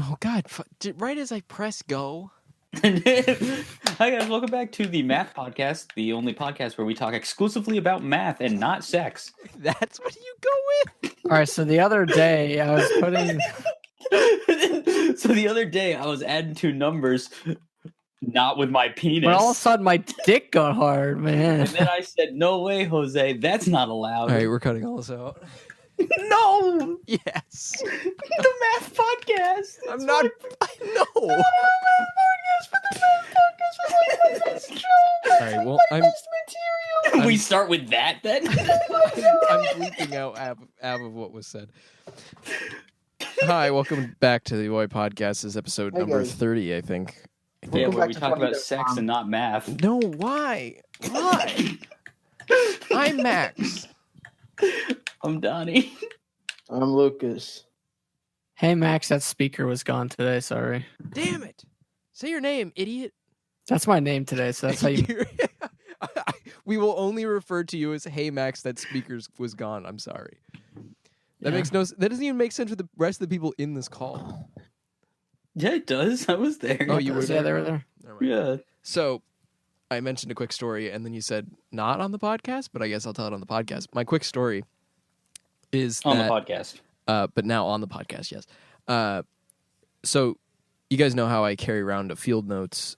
Oh, God. Right as I press go. Hi, guys. Welcome back to the Math Podcast, the only podcast where we talk exclusively about math and not sex. That's what you go with? All right, so the other day I was putting... So the other day I was adding two numbers, not with my penis. But all of a sudden my dick got hard, man. And then I said, no way, Jose, that's not allowed. All right, we're cutting all this out. No! Yes. The Math Podcast! I'm not... I know. All right, well, we start with that, then? I'm bleeping out half of what was said. Hi, welcome back to the Oi Podcast. This is episode number 30, I think. Yeah, where we talk about sex and not math. No, why? Why? I'm Max. I'm Donnie. I'm Lucas. Hey, Max, that speaker was gone today, sorry. Damn it. Say your name, idiot. That's my name today, so that's how you... We will only refer to you as Hey Max, that speaker was gone. I'm sorry. That makes no. That doesn't even make sense for the rest of the people in this call. Yeah, it does. I was there. Oh, you were there? Yeah, they were there. Yeah. So, I mentioned a quick story, and then you said not on the podcast, but I guess I'll tell it on the podcast. My quick story is on that, the podcast. But now on the podcast, yes. So, you guys know how I carry around a field notes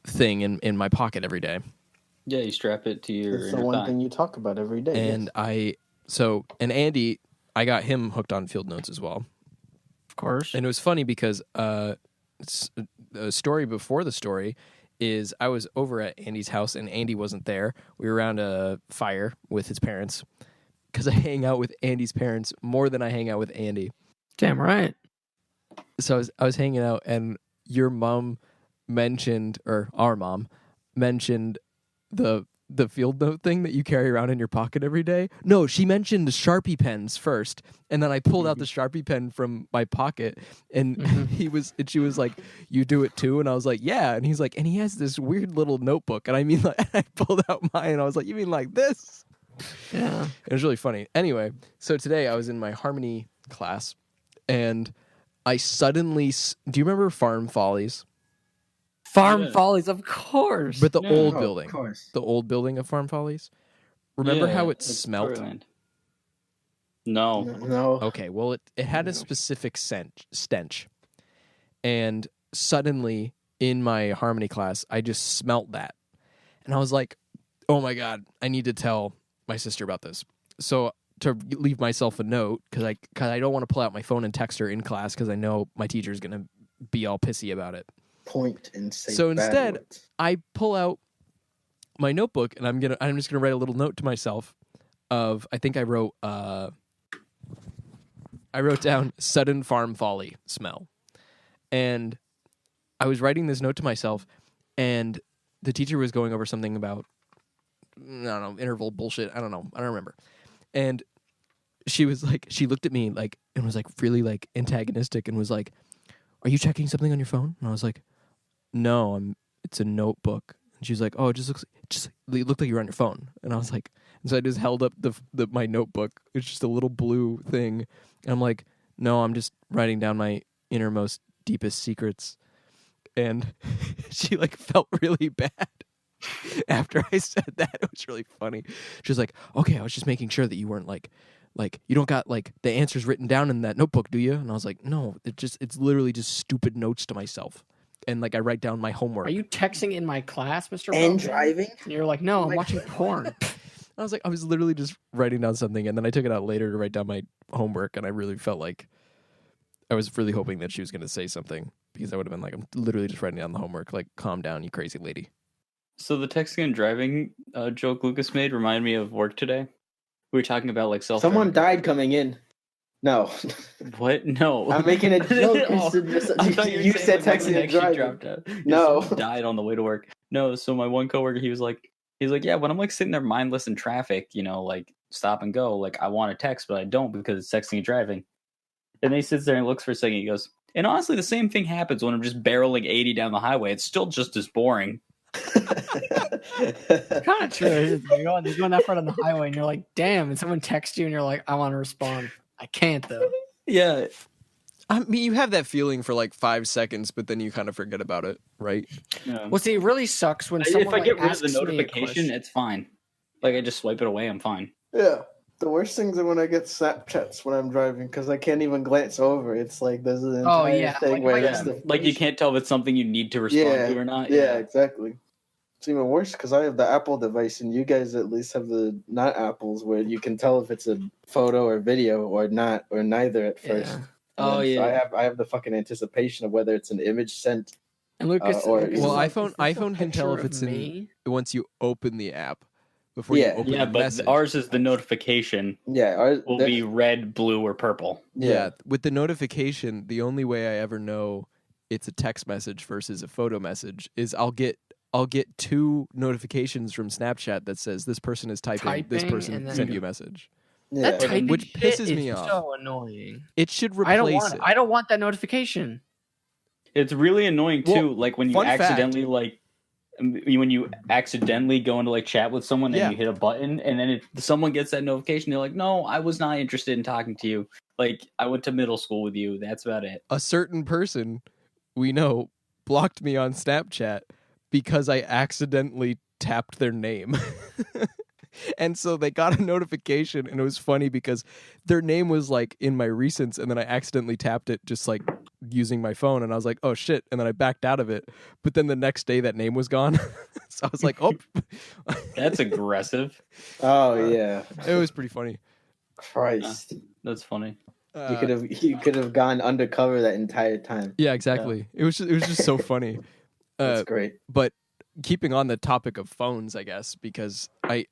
thing in my pocket every day. Yeah, you strap it to your. It's the one thing you talk about every day. And and Andy, I got him hooked on field notes as well. Of course. And it was funny because the story before the story is I was over at Andy's house and Andy wasn't there. We were around a fire with his parents because I hang out with Andy's parents more than I hang out with Andy. Damn right. So I was hanging out and your mom mentioned, or our mom mentioned the field note thing that you carry around in your pocket every day. No, she mentioned the Sharpie pens first, and then I pulled out the Sharpie pen from my pocket, and she was like, "You do it too?" And I was like, "Yeah." And he's like, and he has this weird little notebook, and I mean, like, I pulled out mine, and I was like, "You mean like this?" Yeah. It was really funny. Anyway, so today I was in my harmony class, and I suddenly, do you remember Farm Follies? Farm Follies, of course. But the old building. Of course. The old building of Farm Follies. Remember how it smelled? Portland. No. No. Okay, well, it had a specific stench. And suddenly, in my harmony class, I just smelt that. And I was like, oh my God, I need to tell my sister about this. So to leave myself a note, because I don't want to pull out my phone and text her in class, because I know my teacher's going to be all pissy about it. Point and say So bad instead, words. I pull out my notebook and I'm just gonna write a little note to myself of, I think I wrote down sudden farm folly smell. And I was writing this note to myself and the teacher was going over something about, I don't know, interval bullshit. I don't know. I don't remember. And she was like, she looked at me like, and was like really like antagonistic and was like, "Are you checking something on your phone?" And I was like, "No, it's a notebook." And she was like, "Oh, it looked like you were on your phone." And I was like, and so I just held up my notebook. It's just a little blue thing. And I'm like, "No, I'm just writing down my innermost, deepest secrets." And she like felt really bad after I said that. It was really funny. She was like, "Okay, I was just making sure that you weren't like you don't got like the answers written down in that notebook, do you?" And I was like, "No, it's literally just stupid notes to myself." And like I write down my homework. Are you texting in my class, Mr. And Bowden? driving? And you're like, no, I'm watching porn. I was like, I was literally just writing down something, and then I took it out later to write down my homework, and I really felt like I was really hoping that she was going to say something, because I would have been like, I'm literally just writing down the homework. Like, calm down, you crazy lady. So the texting and driving joke Lucas made reminded me of work today. We were talking about like self. Someone died coming in. No. What? No. I'm making a joke. Oh, I thought you said like, texting and actually driving. dropped out. No. Someone died on the way to work. No. So my one coworker, he was like, yeah, when I'm like sitting there mindless in traffic, you know, like stop and go, like I want to text, but I don't because it's texting and driving. And then he sits there and looks for a second. He goes, and honestly, the same thing happens when I'm just barreling 80 down the highway. It's still just as boring. It's kind of true. You're going that far on the highway, and you're like, damn, and someone texts you, and you're like, I want to respond. I can't, though. Yeah. I mean, you have that feeling for like 5 seconds, but then you kind of forget about it, right? Yeah. Well, see, it really sucks when If someone I get rid of asks the me a notification, question. it's fine. Like I just swipe it away, I'm fine. Yeah. The worst things are when I get Snapchats when I'm driving because I can't even glance over. It's like there's an Oh, entire yeah, thing like, where if I it's get- the Like you can't tell if it's something you need to respond to or not. Yeah, exactly. It's even worse because I have the Apple device, and you guys at least have the not Apples, where you can tell if it's a photo or video or not or neither at first. Yeah. Oh, So yeah. I have the fucking anticipation of whether it's an image sent. And Lucas, or- Lucas Well, is like, iPhone "Is this a iPhone can tell picture if it's of in me?" once you open the app before Yeah. you open Yeah, the but message. ours is the notification Yeah, will be red, blue, or purple. Yeah, with the notification, the only way I ever know it's a text message versus a photo message is I'll get 2 notifications from Snapchat that says this person is typing this Typing, person and then- sent you a message. Yeah. That typing Which shit pisses is me off. so annoying. It should I don't replace want. it. I don't want that notification. It's really annoying too. Well, Like when you fun fact- accidentally when you accidentally go into like chat with someone Yeah. and you hit a button and then someone gets that notification, they're like, "No, I was not interested in talking to you. Like I went to middle school with you. That's about it." A certain person we know blocked me on Snapchat because I accidentally tapped their name. And so they got a notification, and it was funny because their name was like in my recents, and then I accidentally tapped it just like using my phone, and I was like, oh shit, and then I backed out of it. But then the next day that name was gone. So I was like, oh. That's aggressive. Oh yeah. It was pretty funny. Christ. That's funny. You could have gone undercover that entire time. Yeah, exactly. It was just so funny. That's great. But keeping on the topic of phones, I guess, because I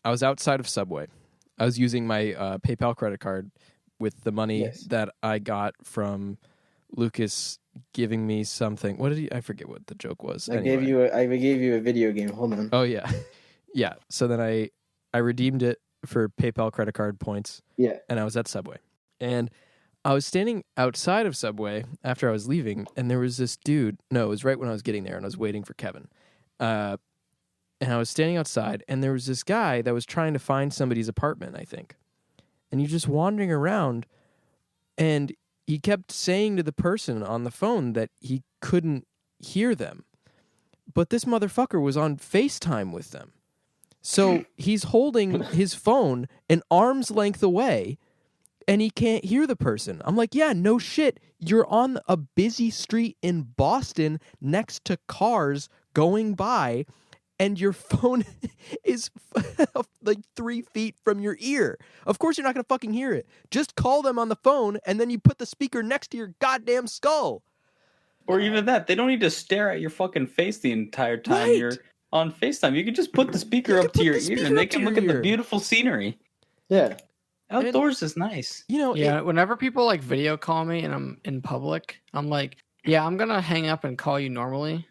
was outside of Subway. I was using my PayPal credit card with the money Yes. that I got from Lucas giving me something. What did he? I forget what the joke was. I Anyway. gave you a video game. Hold on. Oh yeah, yeah. So then I redeemed it for PayPal credit card points. Yeah. And I was at Subway, and I was standing outside of Subway after I was leaving, and there was this dude. No, it was right when I was getting there, and I was waiting for Kevin. And I was standing outside, and there was this guy that was trying to find somebody's apartment, I think. And he's just wandering around, and he kept saying to the person on the phone that he couldn't hear them. But this motherfucker was on FaceTime with them. So he's holding his phone an arm's length away, and he can't hear the person. I'm like, yeah, no shit. You're on a busy street in Boston next to cars going by, and your phone is like 3 feet from your ear. Of course you're not going to fucking hear it. Just call them on the phone, and then you put the speaker next to your goddamn skull. Or even that, they don't need to stare at your fucking face the entire time Right. you're on FaceTime. You can just put the speaker up to your ear and they can look at the beautiful scenery. Yeah. Outdoors is nice. You know, Yeah, whenever people like video call me and I'm in public, I'm like, yeah, I'm gonna hang up and call you normally.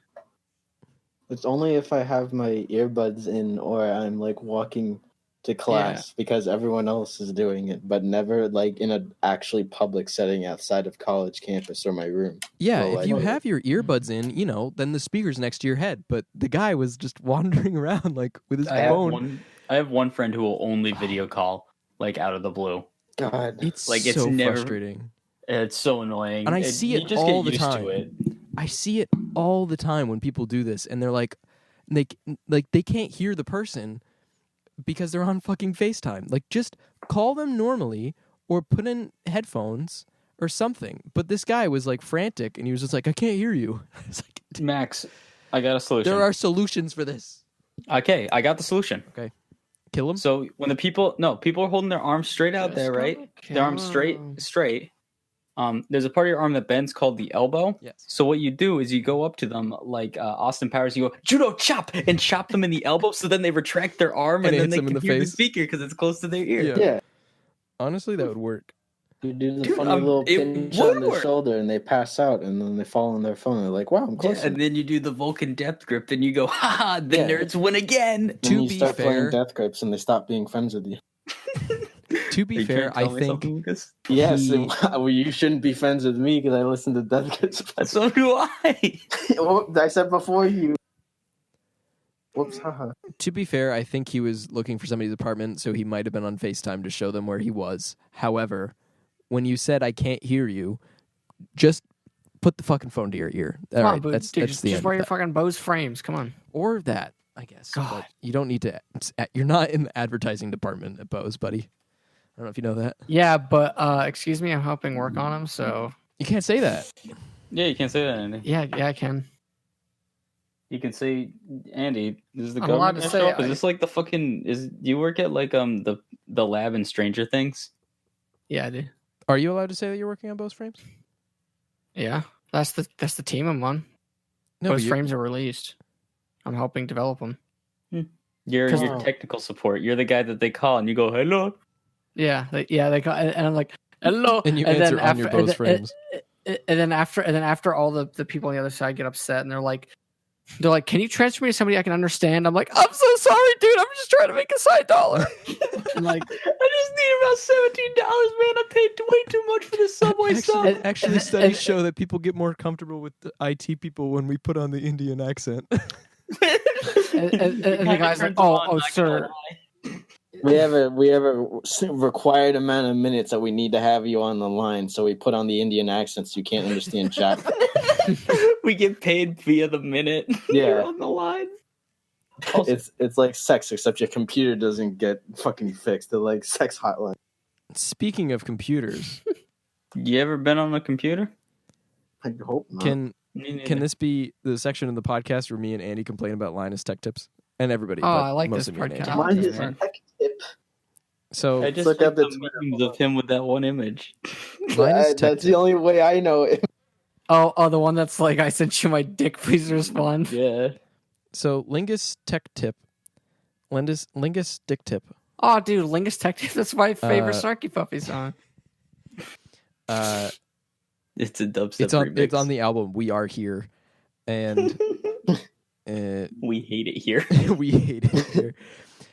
It's only if I have my earbuds in or I'm like walking to class because everyone else is doing it, but never like in a actually public setting outside of college campus or my room. yeah, Well, if you like- have your earbuds in, you know, then the speaker's next to your head. But the guy was just wandering around like with his I phone. have one friend who will only video call like out of the blue. God. It's Like, it's so never- frustrating. It's so annoying. And I see you it just all get the used time. to it. I see it all the time when people do this, and they're like they can't hear the person because they're on fucking FaceTime. Like, just call them normally or put in headphones or something. But this guy was like frantic, and he was just like, I can't hear you. It's like, Max, I got a solution. there are solutions for this. Okay, I got the solution. Kill him. So when the people are holding their arms straight out Just there, right? gonna Their arms kill straight. There's a part of your arm that bends called the elbow. Yes. So what you do is you go up to them like Austin Powers. You go judo chop and chop them in the elbow. So then they retract their arm And and, it then hits they them in can the hear the face. speaker because it's close to their ear. Yeah. Yeah. Honestly, that would work. You do the Dude, funny little it pinch would on the work. shoulder and they pass out and then they fall on their phone. They're like, wow, I'm Yeah, close. and then you do the Vulcan depth grip, and you go, ha! The Yeah. nerds win again. Then To you be start fair- playing death grips and they stop being friends with you. To be You fair, can't I tell me think something, Lucas? Yes, He- well, you shouldn't be friends with me because I listen to death grips. So do I. Whoop, I said before you. Whoops, haha. to be fair, I think he was looking for somebody's apartment, so he might have been on FaceTime to show them where he was. However, when you said I can't hear you, just put the fucking phone to your ear. All Come on, right, Boo. that's Dude, the just end wear of your that. fucking Bose frames. Come on. Or that, I guess. God. But you don't need to. You're not in the advertising department at Bose, buddy. I don't know if you know that. Yeah, but excuse me, I'm helping work on them, so You can't say that. Yeah, you can't say that, Andy. yeah, I can. You can say, Andy, is the I'm allowed government to gonna say show up? Is I- this like the fucking? Do you work at like the lab in Stranger Things? Yeah, I do. Are you allowed to say that you're working on Bose frames? Yeah, that's the team I'm on. No, but Those you- frames are released. I'm helping develop them. You're 'Cause- your technical support. You're the guy that they call and you go, "Hello." Yeah, they got, and I'm like, hello, and you answer on your Bose frames. and then after all the people on the other side get upset and they're like, can you transfer me to somebody I can understand? I'm like, I'm so sorry, dude. I'm just trying to make a side dollar. And like, I just need about $17, man. I paid way too much for this Subway stuff. Actually, studies show that people get more comfortable with the IT people when we put on the Indian accent. and the guy's like, oh, sir. We have a required amount of minutes that we need to have you on the line, so we put on the Indian accent so you can't understand jack. We get paid via the minute. Yeah. You're on the line. It's like sex, except your computer doesn't get fucking fixed. They're like sex hotline. Speaking of computers, You ever been on a computer? I hope not. can Me neither. can this be the section of the podcast where me and Andy complain about Linus Tech Tips and everybody? Oh, but I like this mostly me and Andy. podcast. Mine is man. tech tip. So I just Look like up the the Twitter. memes of him with that one image. Linus Tech That's the only way I know it. Oh, the one that's like, I sent you my dick. Please respond. Yeah. So Lingus Tech Tip, Lingus Dick Tip. Oh, dude, Lingus Tech. That's my favorite Uh, Snarky Puppy song. It's a dubstep It's on remix. it's on the album We Are Here, and We hate it here. we hate it here.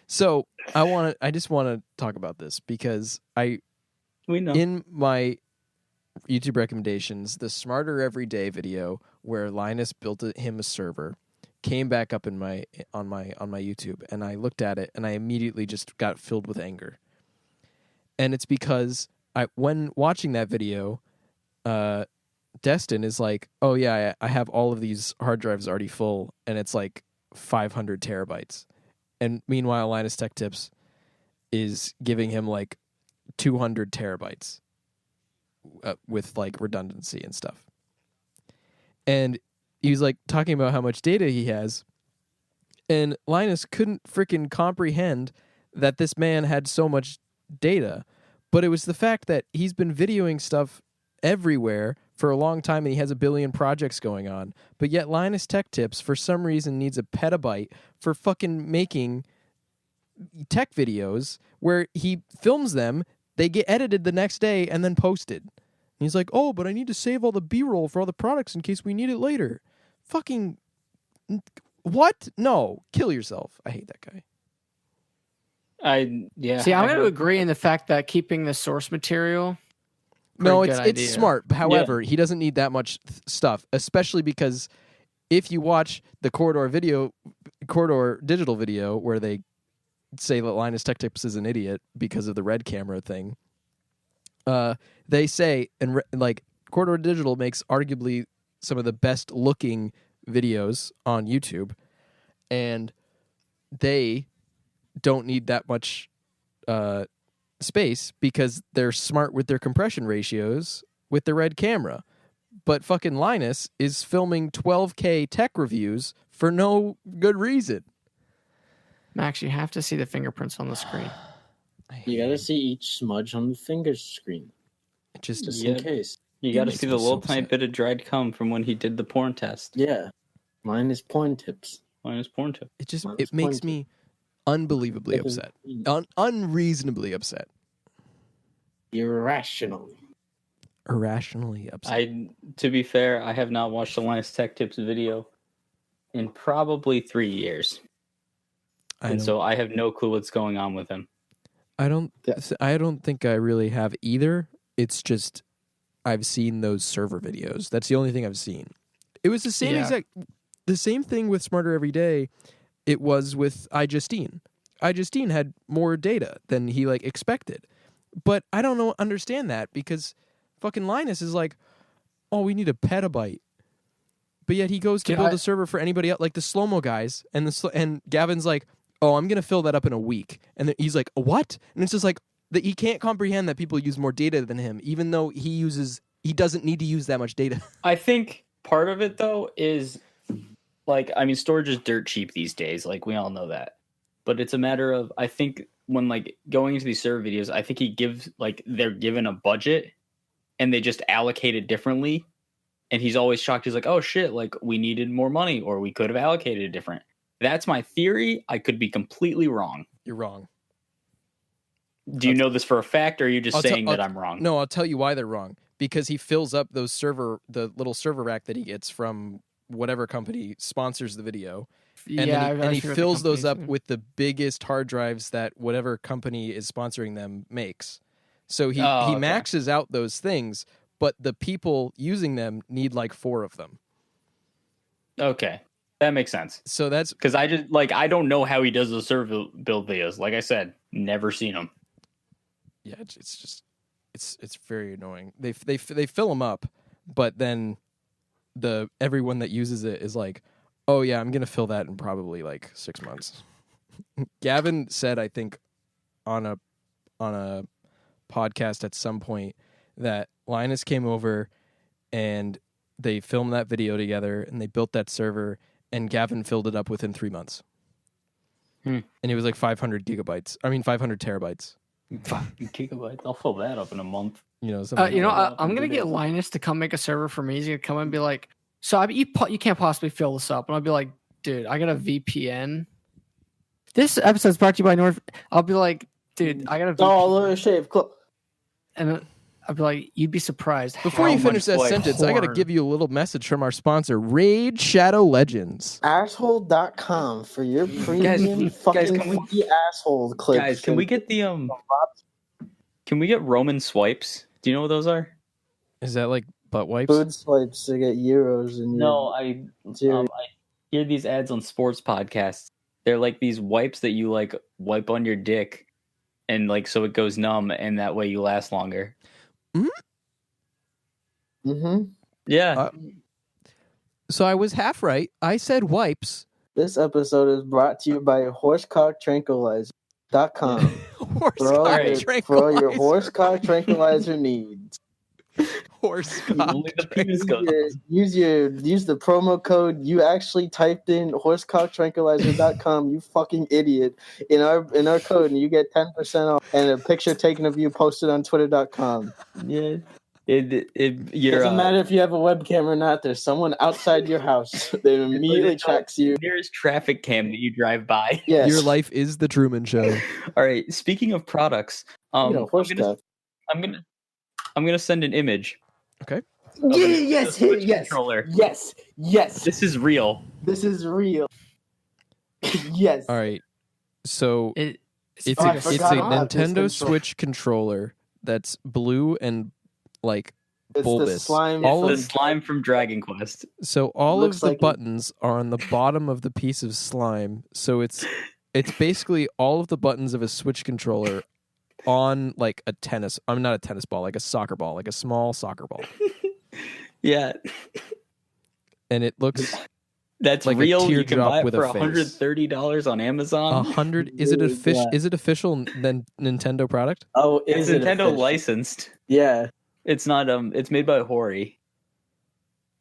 So I just want to talk about this because We know. in my YouTube recommendations, the Smarter Every Day video where Linus built him a server came back up on my YouTube, and I looked at it and I immediately just got filled with anger. And it's because when watching that video, Destin is like, "Oh yeah, I have all of these hard drives already full, and it's like 500 terabytes." And meanwhile, Linus Tech Tips is giving him like 200 terabytes with like redundancy and stuff. And he was like talking about how much data he has, and Linus couldn't freaking comprehend that this man had so much data. But it was the fact that he's been videoing stuff everywhere for a long time and he has a billion projects going on. But yet Linus Tech Tips, for some reason, needs a petabyte for fucking making tech videos where he films them, they get edited the next day and then posted. And he's like, "Oh, but I need to save all the B-roll for all the products in case we need it later." Fucking what? No, kill yourself. I hate that guy. See, I'm going to agree in the fact that keeping the source material. No, pretty it's good idea. smart. However, he doesn't need that much stuff, especially because if you watch the Corridor digital video where they say that Linus Tech Tips is an idiot because of the red camera thing, they say, and like Corridor Digital makes arguably some of the best looking videos on YouTube, and they don't need that much space because they're smart with their compression ratios with the red camera. But fucking Linus is filming 12K tech reviews for no good reason. Max, you have to see the fingerprints on the screen. You gotta see each smudge on the finger screen, It just just Yeah. in case. You got to makes see me the little so tiny sad. bit of dried cum from when he did the porn test. Yeah, mine is porn tips. On his porn tip. Minus it makes pointed. me unbelievably upset. Unreasonably upset. Irrational. Irrationally upset. To be fair, I have not watched the Linus Tech Tips video in probably 3 years. So I have no clue what's going on with him. I don't Yeah. think I really have either. It's just I've seen those server videos. That's the only thing I've seen. It was the same the same thing with Smarter Every Day. It was with iJustine. iJustine had more data than he like expected. But I don't understand that because fucking Linus is like, oh, we need a petabyte. But yet he goes to build a server for anybody else, like the slow-mo guys, and Gavin's like, oh, I'm going to fill that up in a week. And then he's like, what? And it's just like, he can't comprehend that people use more data than him, even though he doesn't need to use that much data. I think part of it, though, is, like, I mean, storage is dirt cheap these days. Like, we all know that. But it's a matter of, I think, when, like, going into these server videos, I think he gives, like, they're given a budget, and they just allocate it differently. And he's always shocked. He's like, oh, shit, like, we needed more money, or we could have allocated it different. That's my theory. I could be completely wrong. You're wrong. Do you know this for a fact, or are you just saying that I'm wrong? No, I'll tell you why they're wrong. Because he fills up the little server rack that he gets from whatever company sponsors the video. And he fills those up with the biggest hard drives that whatever company is sponsoring them makes. So he maxes out those things, but the people using them need like 4 of them. Okay. That makes sense. So that's because I don't know how he does those server build videos. Like I said, never seen them. Yeah, it's very annoying. They fill them up, but then everyone that uses it is like, oh yeah, I'm gonna fill that in probably like 6 months. Gavin said, I think, on a podcast at some point that Linus came over and they filmed that video together and they built that server and Gavin filled it up within 3 months. And it was like 500 terabytes. 5 gigabytes. I'll fill that up in a month. I'm gonna get Linus to come make a server for me. He's gonna come and be like, "So you can't possibly fill this up," and I'll be like, "Dude, I got a VPN." This episode's brought to you by North. I'll be like, "Dude, I got a VPN." Dollar Shave Club. And I'll be like, "You'd be surprised." Before you finish that sentence, I got to give you a little message from our sponsor, Raid Shadow Legends. Asshole.com for your premium fucking asshole clips. Guys, can we get Can we get Roman swipes? Do you know what those are? Is that like butt wipes? Food swipes to get euros in No, I hear these ads on sports podcasts. They're like these wipes that you like wipe on your dick, and like so it goes numb, and that way you last longer. Yeah. So I was half right. I said wipes. This episode is brought to you by horsecock.tranquilizer.com. For all your horsecock tranquilizer needs. Only the penis goes. Use the promo code. You actually typed in horsecocktranquilizer.com, you fucking idiot, in our code, and you get 10% off and a picture taken of you posted on twitter.com. Yeah. Doesn't matter if you have a webcam or not. There's someone outside your house that immediately tracks you. Nearest traffic cam that you drive by. Yes. Your life is the Truman Show. All right. Speaking of products, I'm gonna send an image. Okay. Yes. Controller. Yes. This is real. Yes. All right. So it's a Nintendo Switch controller that's blue and like bulbous. The slime. The slime from Dragon Quest. So all of the buttons are on the bottom of the piece of slime. So it's basically all of the buttons of a Switch controller on like a tennis. I'm not a tennis ball, like a soccer ball, like a small soccer ball. Yeah. And it looks that's like real. A you can buy it with for $130 on Amazon. Is it official? Is it official Nintendo product? Oh, it's Nintendo licensed. Yeah. It's not. It's made by Hori.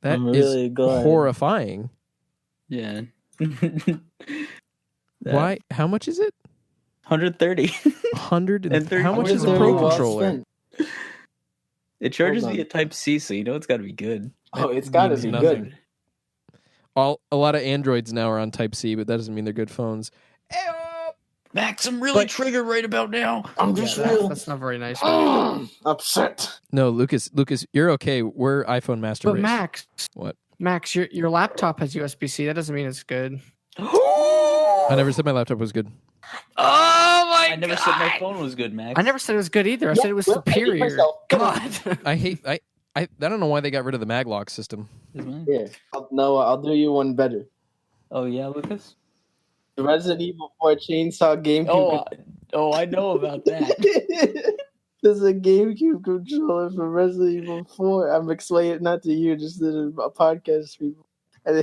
That is horrifying. Yeah. Why? How much is it? 130. 130. How much is a Pro controller? It charges via Type C, so you know it's got to be good. Oh, it's got to be good. A lot of Androids now are on Type C, but that doesn't mean they're good phones. Max, I'm really triggered right about now. I'm just that's not very nice. Upset. No, Lucas, you're okay. We're iPhone master race. But Max, what? Max, your laptop has USB-C. That doesn't mean it's good. I never said my laptop was good. Oh my god! I never said my phone was good, Max. I never said it was good either. I said it was superior. God. I don't know why they got rid of the maglock system. Yeah. I'll do you one better. Oh yeah, Lucas? The Resident Evil 4 Chainsaw GameCube. Oh, I know about that. There's a GameCube controller for Resident Evil 4. I'm explaining not to you, just to a podcast people. And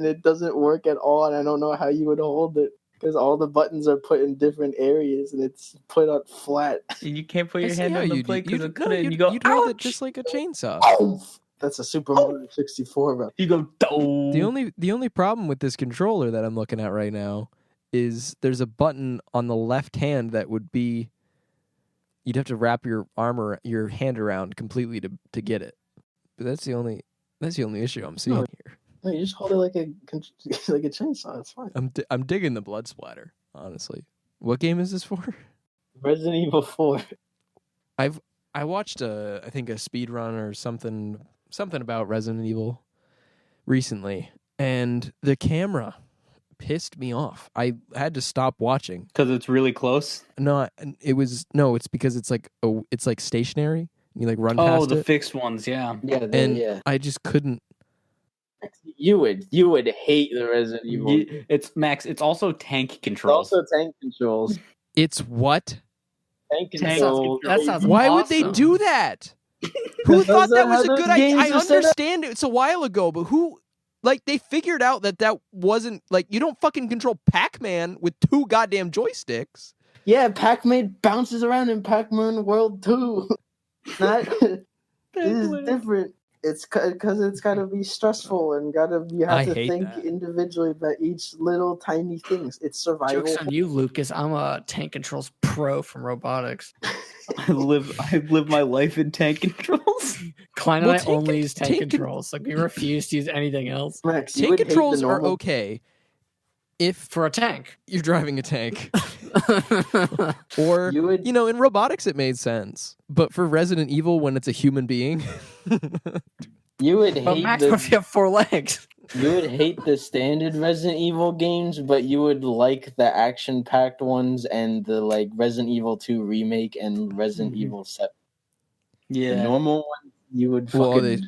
it doesn't work at all, and I don't know how you would hold it because all the buttons are put in different areas and it's put up flat. And you can't put I your see hand how on the you'd plate because you'd, it no, cut it, and you'd, you go, you'd hold it ouch! just like a chainsaw. Oh, that's a Super Mario 64, bro. You go, oh. The only problem with this controller that I'm looking at right now is there's a button on the left hand that would be you'd have to wrap your your hand around completely to get it. But that's the only issue I'm seeing here. No, you just hold it like a chainsaw. It's fine. I'm digging the blood splatter, honestly. What game is this for? Resident Evil 4. I watched I think a speed run or something about Resident Evil recently, and the camera pissed me off. I had to stop watching Because it's really close. It's because it's like stationary. You like run Oh, past the it, fixed ones, yeah. and I just couldn't. You would hate the Resident Evil. It's Max. It's also tank It's controls. also tank controls. It's what? Tank That controls. sounds Why awesome. would they do that? Who Because thought that of was how a those good idea? games I are set up. understand it's a while ago, but who, like, they figured out that wasn't, like, you don't fucking control Pac-Man with 2 goddamn joysticks. Yeah, Pac-Man bounces around in Pac-Man World 2. Not, this is different. It's because it's got to be stressful and you I have to hate think that. individually about each little tiny things. It's survival. Joke's on you, Lucas. I'm a tank controls pro from robotics. I live my life in tank controls. Klein and Well, I only use tank tank controls. Like we refuse to use anything else Max, you Tank would hate the controls are normal- okay if for a tank. you're driving a tank. Or, You would- in robotics it made sense. But for Resident Evil, when it's a human being... You would But hate Max, what if you have 4 legs? You would hate the standard Resident Evil games, but you would like the action-packed ones and the like Resident Evil 2 remake and Resident Evil 7. The Yeah. normal ones you would fucking.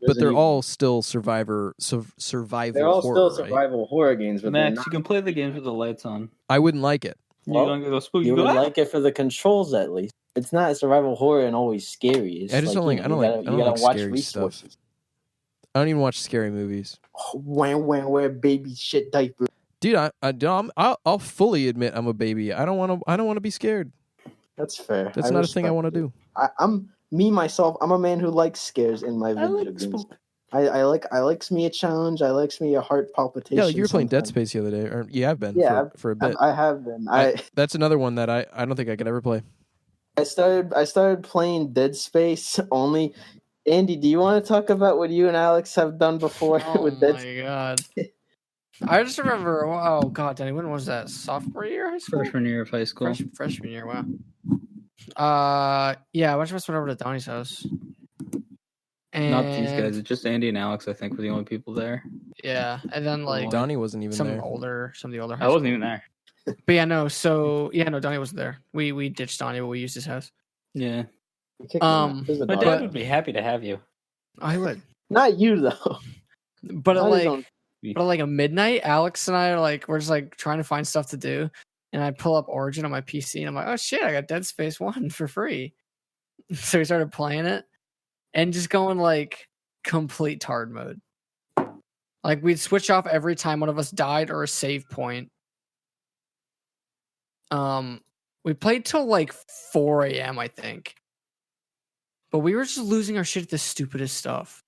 Well, they're all still survival They're all horror, still right? survival horror games, but they're Max, not. you can play the games with the lights on. I wouldn't like it. You Well, don't go spooky. You You would go, "Ah!" like it for the controls at least. It's not survival horror and always scary. It's I just don't like. I don't like. I don't like scary stuff. I don't even watch scary movies. Oh, wear baby shit diaper. Dude, I'll fully admit I'm a baby. I don't want to be scared. That's fair. That's not a thing I want to do. I'm myself. I'm a man who likes scares in my video games. spook. I likes me a challenge. I likes me a heart palpitation. Yeah, like you were playing Dead sometimes. Space the other day, or you have been for a bit. I have been. That's another one that I don't think I could ever play. I started playing Dead Space only. Andy, do you want to talk about what you and Alex have done before Oh with Dead my god! I just remember. Oh god, Danny, when was that? Sophomore year of high school? Freshman year of high school. Freshman year. Wow. Yeah, a bunch of us went over to Donnie's house. And Not these guys. It's just Andy and Alex, I think, were the only people there. Yeah, and then like Donnie wasn't even some there. of the older. High I wasn't school. even there. But yeah, no. So yeah, no, Donnie wasn't there. We ditched Donnie, but we used his house. Yeah. There's a My dog. dad would be happy to have you. I would. Not you though. But at Not his like, own- but at like a midnight, Alex and I are like, we're just like trying to find stuff to do, and I pull up Origin on my PC, and I'm like, oh shit, I got Dead Space 1 for free. So we started playing it, and just going like complete tard mode. Like we'd switch off every time one of us died or a save point. We played till like 4 a.m. I think, but we were just losing our shit at the stupidest stuff.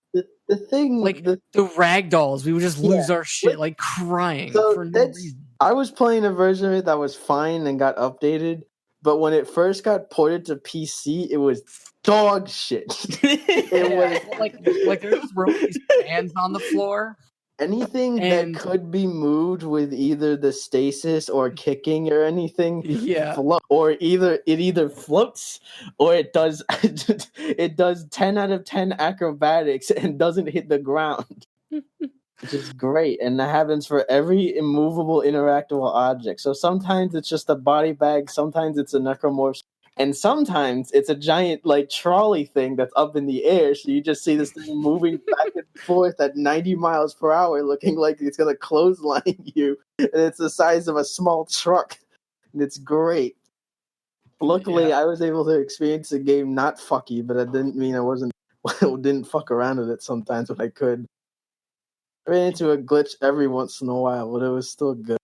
The thing, Like the, the ragdolls, we would just lose Yeah. our shit, like crying So for no that's- reason. I was playing a version of it that was fine and got updated, but when it first got ported to PC, it was dog shit. It was like there's just these fans on the floor. anything And- that could be moved with either the stasis or kicking or anything. Yeah. Or it either floats or it does 10 out of 10 acrobatics and doesn't hit the ground. Which is great, and that happens for every immovable interactable object. So sometimes it's just a body bag, sometimes it's a necromorph, and sometimes it's a giant like trolley thing that's up in the air. So you just see this thing moving back and forth at 90 miles per hour, looking like it's gonna clothesline you, and it's the size of a small truck, and it's great. Luckily, I was able to experience the game not fucky, but that didn't mean didn't fuck around with it sometimes when I could. I ran into a glitch every once in a while, but it was still good.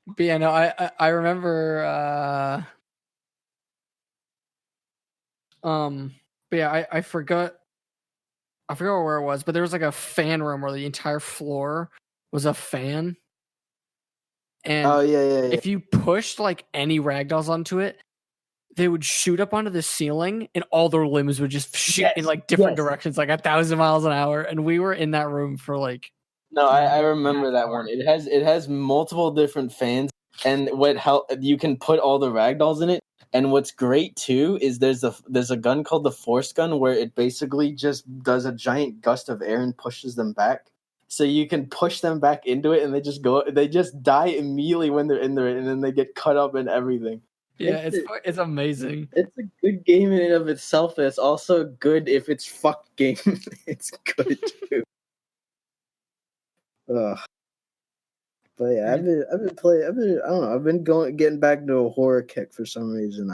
But yeah, no, I remember. But yeah, I forgot where it was, but there was like a fan room where the entire floor was a fan. And if you pushed like any ragdolls onto it, they would shoot up onto the ceiling and all their limbs would just shoot in like different directions, like 1,000 miles an hour. And we were in that room for like. No, I remember that one. It has multiple different fans, and you can put all the ragdolls in it. And what's great too is there's a gun called the force gun where it basically just does a giant gust of air and pushes them back. So you can push them back into it, and they just die immediately when they're in there, and then they get cut up and everything. Yeah, it's amazing. It's a good game in and of itself, and it's also good if it's fuck game. It's good too. Ugh. But yeah, I've been playing. I don't know. I've been getting back to a horror kick for some reason.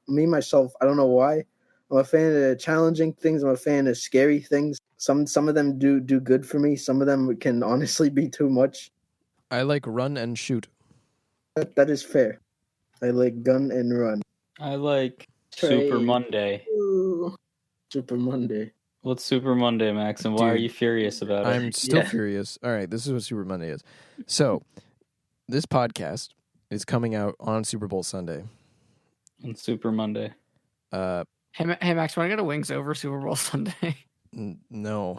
Myself. I don't know why. I'm a fan of challenging things. I'm a fan of scary things. Some of them do good for me. Some of them can honestly be too much. I like run and shoot. That is fair. I like gun and run. I like Super Monday. Ooh. Super Monday. What's Super Monday, Max, and why are you furious about it? I'm still furious. All right, this is what Super Monday is. So, this podcast is coming out on Super Bowl Sunday. On Super Monday. Hey Max, want to go to Wings over Super Bowl Sunday? No.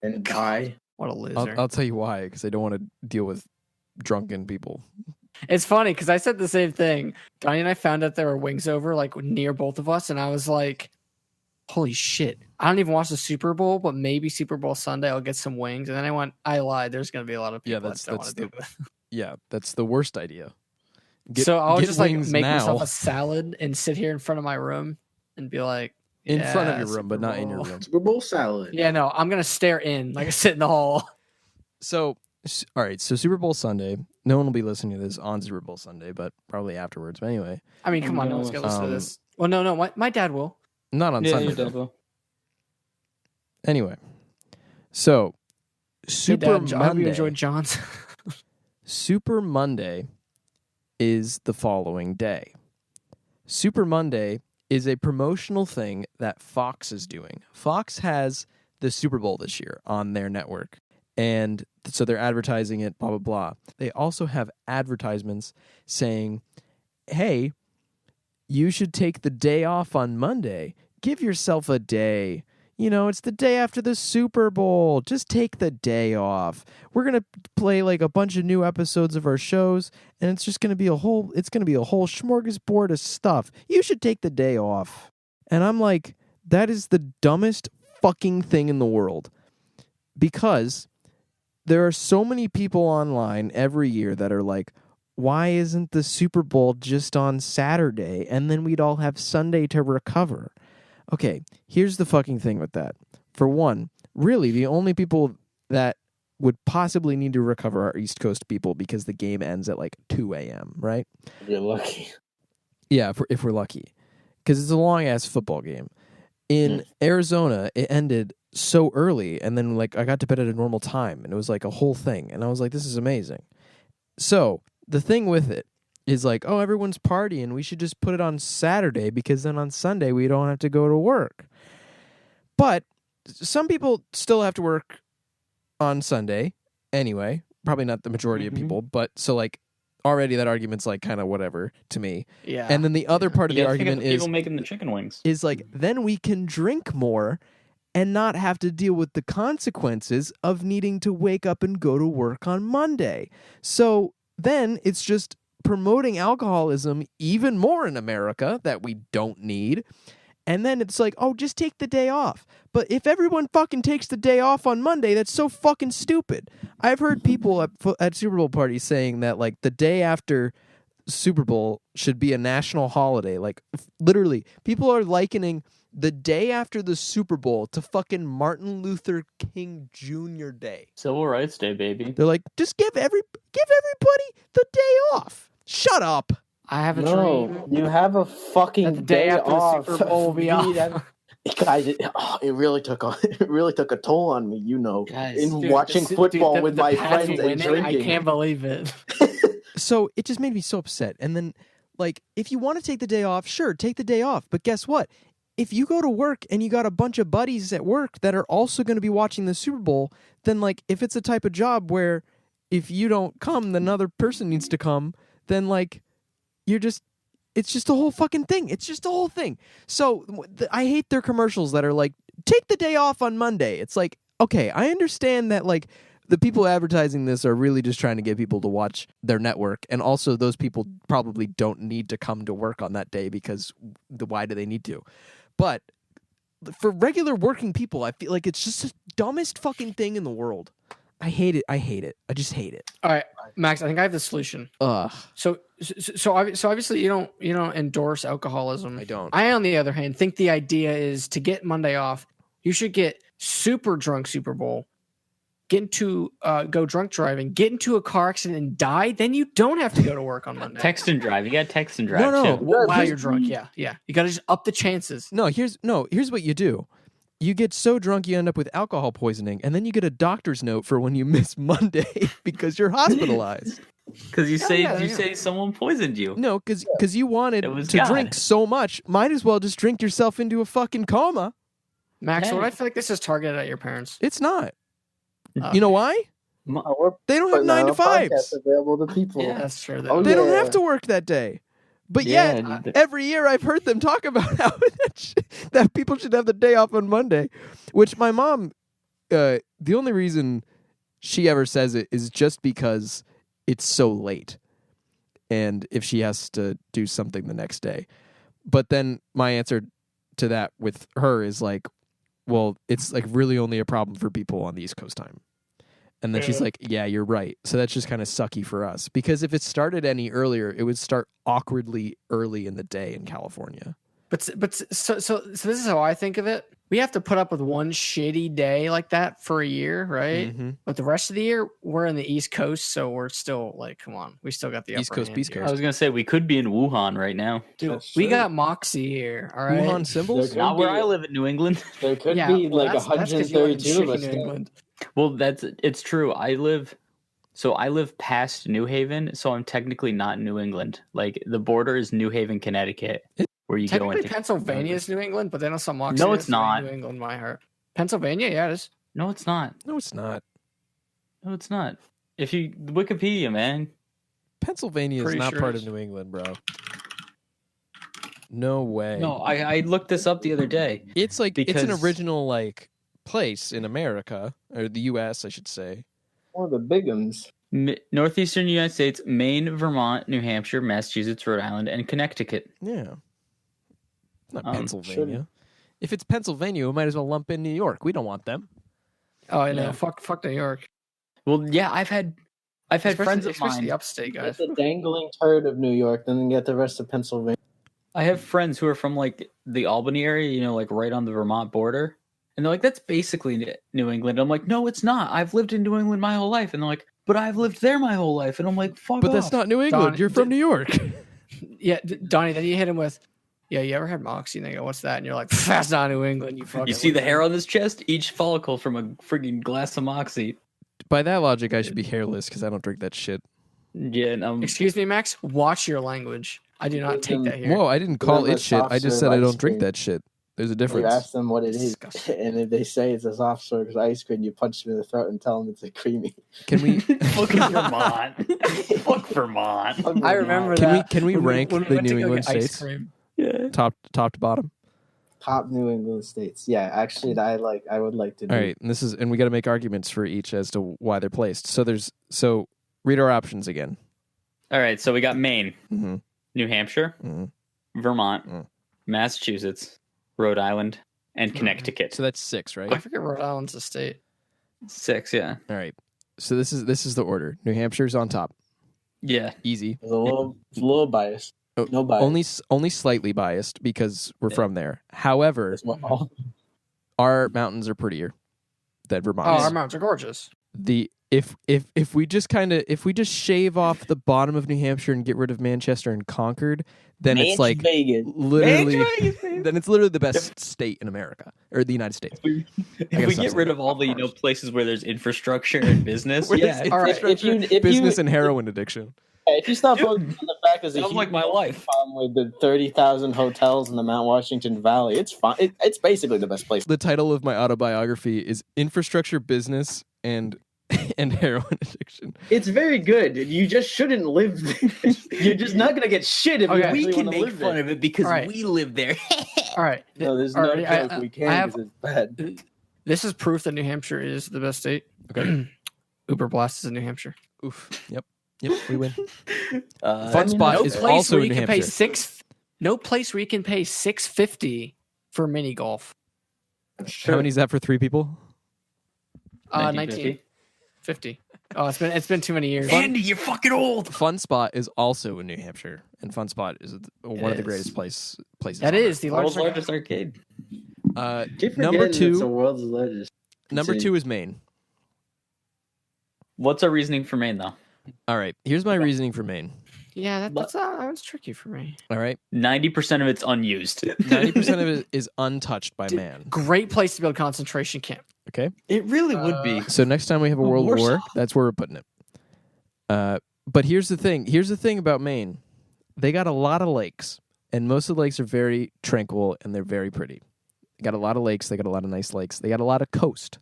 And die. What a loser. I'll tell you why, because I don't want to deal with drunken people. It's funny, because I said the same thing. Donnie and I found out there were Wings over, like, near both of us, and I was like, holy shit. I don't even watch the Super Bowl, but maybe Super Bowl Sunday I'll get some wings. And then I lied. There's going to be a lot of people that don't want to do it. Yeah, that's the worst idea. So I'll just like make myself a salad and sit here in front of my room and be like, in front of your room, but not in your room. Super Bowl salad. Yeah, no, I'm going to stare in like I sit in the hall. So, all right. So Super Bowl Sunday, no one will be listening to this on Super Bowl Sunday, but probably afterwards. But anyway. I mean, come on. No one's going to listen to this. Well, no, my dad will. Not on Sunday. Your dad will. Anyway, so Super Monday. I hope you enjoyed John's. Super Monday is the following day. Super Monday is a promotional thing that Fox is doing. Fox has the Super Bowl this year on their network, and so they're advertising it, blah, blah, blah. They also have advertisements saying, hey, you should take the day off on Monday. Give yourself a day. You know, it's the day after the Super Bowl. Just take the day off. We're going to play like a bunch of new episodes of our shows, and it's just going to be a whole smorgasbord of stuff. You should take the day off. And I'm like, that is the dumbest fucking thing in the world. Because there are so many people online every year that are like, why isn't the Super Bowl just on Saturday? And then we'd all have Sunday to recover. Okay, here's the fucking thing with that. For one, really, the only people that would possibly need to recover are East Coast people because the game ends at like 2 a.m., right? You're lucky. Yeah, if we're lucky. Because it's a long-ass football game. In Arizona, it ended so early, and then like I got to bed at a normal time, and it was like a whole thing. And I was like, this is amazing. So, the thing with it is like, oh, everyone's partying. We should just put it on Saturday because then on Sunday we don't have to go to work. But some people still have to work on Sunday anyway. Probably not the majority of people, but so like already that argument's like kind of whatever to me. Yeah. And then the other part of the argument is people making the chicken wings. Is like then we can drink more and not have to deal with the consequences of needing to wake up and go to work on Monday. So then it's just promoting alcoholism even more in America that we don't need. And then it's like, oh, just take the day off. But if everyone fucking takes the day off on Monday, that's so fucking stupid. I've heard people at Super Bowl parties saying that like the day after Super Bowl should be a national holiday. Like literally, people are likening the day after the Super Bowl to fucking Martin Luther King Jr. Day. Civil Rights Day, baby. They're like, just give everybody the day off. Shut up. I have a No, dream. you have a That fucking the day after the off. Super Bowl will be off. Guys, it really took a toll on me, Guys, in Dude, watching football with the my Pats friends and winning, drinking. I can't believe it. So it just made me so upset. And then, like, if you want to take the day off, sure, take the day off. But guess what? If you go to work and you got a bunch of buddies at work that are also going to be watching the Super Bowl, then, like, if it's a type of job where if you don't come, then another person needs to come, then, like, it's just a whole fucking thing. It's just a whole thing. So I hate their commercials that are like, take the day off on Monday. It's like, okay, I understand that, like, the people advertising this are really just trying to get people to watch their network. And also those people probably don't need to come to work on that day because why do they need to? But for regular working people, I feel like it's just the dumbest fucking thing in the world. I hate it. I just hate it. All right, Max, I think I have the solution. Ugh. So obviously you don't endorse alcoholism. I don't. I, on the other hand, think the idea is to get Monday off, you should get super drunk Super Bowl, get into go drunk driving, get into a car accident and die. Then you don't have to go to work on Monday. Text and drive. You got text and drive. No. Too. While you're drunk, yeah. You got to just up the chances. Here's what you do. You get so drunk you end up with alcohol poisoning, and then you get a doctor's note for when you miss Monday because you're hospitalized. Because you say someone poisoned you. No, because you wanted to God. drink so much, might as well just drink yourself into a fucking coma. Max, Hey. what I feel like this is targeted at your parents. It's not. Oh. You know why? They don't have 9 to 5s. Available to people. Yeah. That's true. Oh, They don't yeah. have to work that day. But Yeah, yet, every year I've heard them talk about how that people should have the day off on Monday, which my mom, the only reason she ever says it is just because it's so late and if she has to do something the next day. But then my answer to that with her is like, well, it's like really only a problem for people on the East Coast time. And then she's like, yeah, you're right. So that's just kind of sucky for us. Because if it started any earlier, it would start awkwardly early in the day in California. But so this is how I think of it. We have to put up with one shitty day like that for a year, right? Mm-hmm. But the rest of the year, we're in the East Coast, so we're still like, come on, we still got the East upper Coast, hand Beast here. I was gonna say we could be in Wuhan right now. Dude, That's we true. got Moxie here, all right? Wuhan symbols? Could Not where be- I live in New England. There could Yeah, be well, like that's 'cause you live in 132 of shitty us. New there. England. Well, it's true. I live past New Haven, so I'm technically not in New England. Like the border is New Haven, Connecticut, where you go Technically, into. Pennsylvania is New England, but they don't sell Moxie. No, it's That's really not. New England, my heart. Pennsylvania, yeah, it is. No, it's not. No, it's not. No, it's not. If you Wikipedia, man. Pennsylvania is Pretty not sure part it of is. New England, bro. No way. No, I looked this up the other day. It's like it's an because- original like place in America or the U.S. I should say. One of the big ones. Northeastern United States, Maine, Vermont, New Hampshire, Massachusetts, Rhode Island, and Connecticut. Yeah, not Pennsylvania. shouldn't- If it's Pennsylvania, we might as well lump in New York. We don't want them. Oh, I know. Yeah. Fuck New York. Well, yeah, I've had friends of especially mine. the upstate Get guys. the dangling turd of New York, then get the rest of Pennsylvania. I have friends who are from like the Albany area, like right on the Vermont border. And they're like, that's basically New England. I'm like, no, it's not. I've lived in New England my whole life. And they're like, but I've lived there my whole life. And I'm like, fuck But off. that's not New England. Don, You're from New York. Yeah, Donnie. Then you hit him with, yeah, you ever had Moxie? And they go, what's that? And you're like, that's not New England. You fucking. You see the hair on this chest? Each follicle from a friggin' glass of Moxie. By that logic, I should be hairless because I don't drink that shit. Yeah, and Excuse me, Max. Watch your language. I do not take that here. Whoa, I didn't call Them a it shit. I soft just serve said I ice don't drink cream. that shit. There's a You difference. ask them what it is, Disgusting. and if they say it's a soft serve ice cream, you punch them in the throat and tell them it's a creamy. Can we fuck Vermont. Fuck Vermont. I remember Can we- that. can we when rank when the went to New go England get ice states? cream. Yeah. top to bottom? Top New England states. Yeah, actually, I would like to. Do All right, and we got to make arguments for each as to why they're placed. So read our options again. All right, so we got Maine, Mm-hmm. New Hampshire, Mhm. Vermont, Mm. Massachusetts, Rhode Island, and Connecticut. So that's 6, right? I forget Rhode Island's a state. 6, yeah. All right. So this is the order. New Hampshire's on top. Yeah. Easy. It's a little biased. Oh, No bias. Only slightly biased because we're from there. However, Well, our mountains are prettier than Oh, Vermont's. our mountains are gorgeous. if we just shave off the bottom of New Hampshire and get rid of Manchester and Concord, then it's like Vegas. literally Vegas, baby. then it's literally the best state in America or the United States. If we get rid of all the places where there's infrastructure and business, Where yeah, there's all right, infrastructure, if business you- and heroin addiction. If you stop Dude, focusing on the fact there's a sounds huge like my life. problem with the 30,000 hotels in the Mount Washington Valley, it's fine. It's basically the best place. The title of my autobiography is Infrastructure, Business, and Heroin Addiction. It's very good. You just shouldn't live there. You're just not gonna get shit if you Okay. actually We can wanna make live fun there. of it because Alright. we live there. All right. No, there's All no right, joke. We I can have- because it's bad. This is proof that New Hampshire is the best state. Okay. Uber Blast is in New Hampshire. Oof. Yep, we win. Uh, Fun spot No is place also where in you New can pay Hampshire. No place where you can pay $650 for mini golf. How many is that for 3 people? 1950. Oh, it's been too many years. Andy, you're fucking old. Fun Spot is also in New Hampshire, and Fun Spot is one of the is. greatest places. That on is the World's largest. largest arcade. Earth. Keep Number forgetting it's the two. world's largest. Number 2 is Maine. What's our reasoning for Maine, though? All right, here's my reasoning for Maine. Yeah, that's tricky for me. All right, 90% of it's unused. 90% of it is untouched by man. Great place to build concentration camp. Okay, It really would be. so next time we have a world Warsaw. war, that's where we're putting it. But here's the thing. Here's the thing about Maine. They got a lot of lakes, and most of the lakes are very tranquil and they're very pretty. They got a lot of lakes. They got a lot of nice lakes. They got a lot of coast.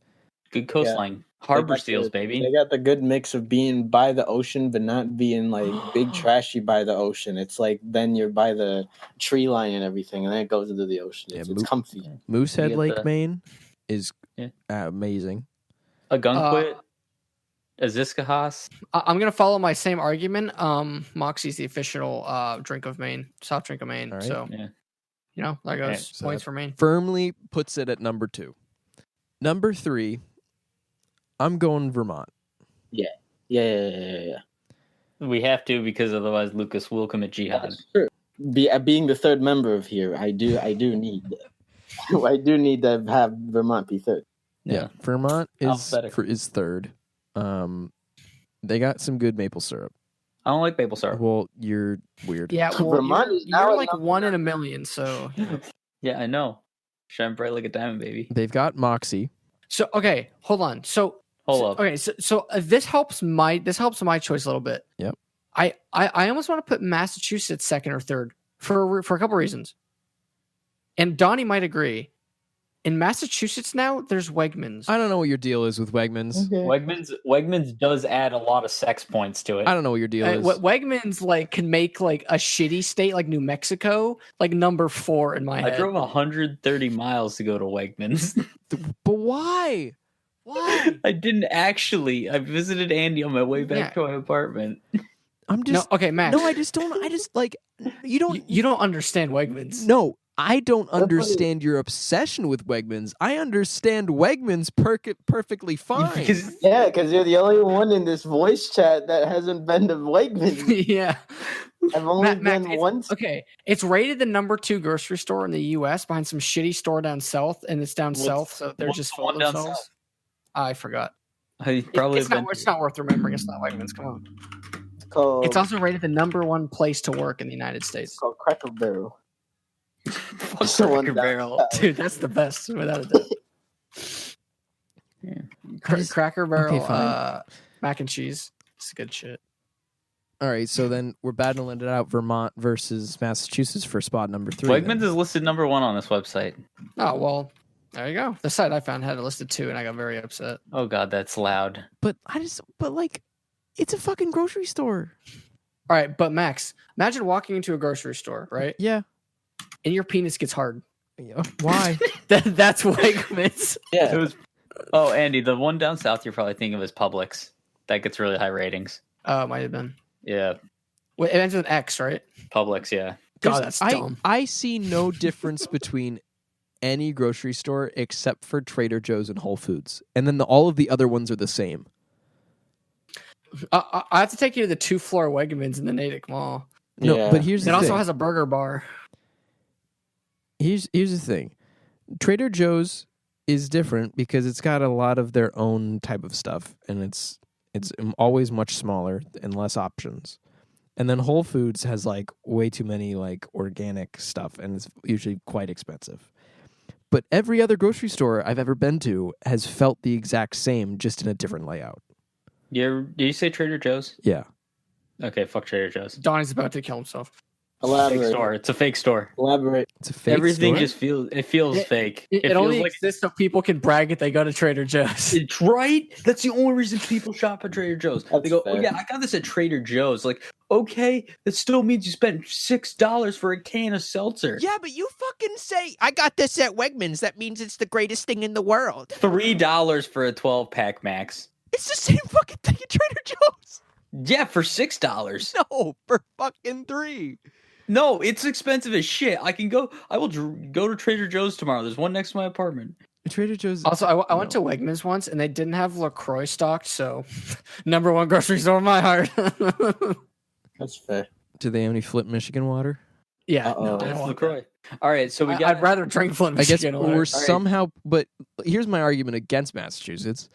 Good coastline. Harbor seals, They baby. got the good mix of being by the ocean, but not being like big trashy by the ocean. It's like then you're by the tree line and everything, and then it goes into the ocean. Yeah, It's comfy. Moosehead get Lake, the- Maine, is Yeah. amazing. A gunquit. A Ziskahas. I'm gonna follow my same argument. Moxie's the official drink of Maine, soft drink of Maine. All right. So Yeah. there Okay, goes so points that- for Maine. Firmly puts it at number 2. Number 3, I'm going Vermont. Yeah. We have to because otherwise Lucas will commit jihad. That's true. Being the third member of here, I do need I do need to have Vermont be third. Yeah, Vermont Alphabetical. is third. They got some good maple syrup. I don't like maple syrup. Well, you're weird. Yeah, well, Vermont is now you're at like number 1 in a million. So Yeah, I know. Shine bright like a diamond, baby. They've got Moxie. okay, hold on. Hold up. Okay, so this helps my choice a little bit. Yep. I almost want to put Massachusetts second or third for a couple reasons. And Donnie might agree. In Massachusetts now, there's Wegmans. I don't know what your deal is with Wegmans. Wegmans does add a lot of sex points to it. I don't know what your deal is. Wegmans can make like a shitty state like New Mexico like number 4 in my I head. drove 130 miles to go to Wegmans. But why? Why? I didn't actually. I visited Andy on my way back to my apartment. I'm just no, okay, Max. No, I just don't. I just like you don't. You don't understand Wegmans. No, I don't understand your obsession with Wegmans. I understand Wegmans perfectly fine. Because Because you're the only one in this voice chat that hasn't been to Wegmans. Yeah. I've only Max, been once. Okay, it's rated the number 2 grocery store in the U.S. behind some shitty store down south, and it's down south, so they're what's just the full of one down themselves. south? I forgot. I probably It's not worth remembering. It's not Wegmans. Come on. It's called, It's also rated the number 1 place to work in the United States. it's called Cracker Barrel. Fuck the one Cracker down Barrel. Dude, that's the best without a doubt. Yeah. Cracker Barrel, Okay, fine. mac and cheese. It's good shit. All right, so then we're battling it out: Vermont versus Massachusetts for spot number 3. Wegmans is listed number 1 on this website. Oh well, there you go. The site I found had it listed 2, and I got very upset. Oh god, that's loud. but it's a fucking grocery store. All right, but Max, imagine walking into a grocery store, right? Yeah. And your penis gets hard. Why? That's Wegmans. It was. Oh, Andy, the one down south you're probably thinking of is Publix. That gets really high ratings. Oh, it might have been. Yeah, Wait, it ends with an X, right? Publix. Yeah. God, that's dumb. I see no difference between any grocery store except for Trader Joe's and Whole Foods, and then all of the other ones are the same. I have to take you to the 2-floor Wegmans in the Natick Mall. No, Yeah. but here's It the also thing. has a burger bar. Here's the thing. Trader Joe's is different because it's got a lot of their own type of stuff, and it's always much smaller and less options. And then Whole Foods has like way too many like organic stuff, and it's usually quite expensive. But every other grocery store I've ever been to has felt the exact same, just in a different layout. Did you say Trader Joe's? Yeah. Okay, fuck Trader Joe's. Donnie's about to kill himself. Fake Elaborate. store. It's a fake store. Elaborate. It's a fake Everything store? just feels fake. It feels only like exists so people can brag if they go to Trader Joe's. it's right. That's the only reason people shop at Trader Joe's. That's They go, fair. "Oh yeah, I got this at Trader Joe's." Like, okay, that still means you spent $6 for a can of seltzer. Yeah, but you fucking say, I got this at Wegmans. That means it's the greatest thing in the world. $3 for a 12-pack max. It's the same fucking thing at Trader Joe's. Yeah, for $6. No, for fucking $3. No, it's expensive as shit. I will go to Trader Joe's tomorrow. There's one next to my apartment. Trader Joe's. Also, I went to Wegmans once, and they didn't have LaCroix stocked, so number one grocery store in my heart. That's fair. Do they have any Flint, Michigan water? Yeah, Uh-oh. no, I That's don't want LaCroix. All right, so we that. got. I'd rather drink Flint, I guess Michigan. we're water. somehow. But here's my argument against Massachusetts: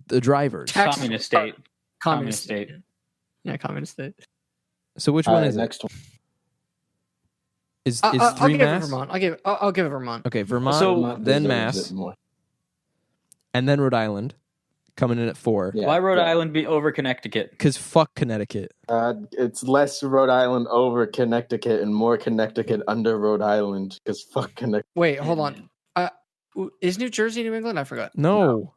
the drivers. Tax- communist state. Communist state. Yeah, communist state. So which one is it? Next one. Is I'll three give it Mass? Vermont. I'll give it Vermont. Okay, Vermont, So- Vermont then deserves Mass, it more. and then Rhode Island, coming in at 4. Yeah, Why Rhode yeah. Island be over Connecticut? Because fuck Connecticut. It's less Rhode Island over Connecticut and more Connecticut under Rhode Island because fuck Connecticut. Wait, hold on. Is New Jersey New England? I forgot. No.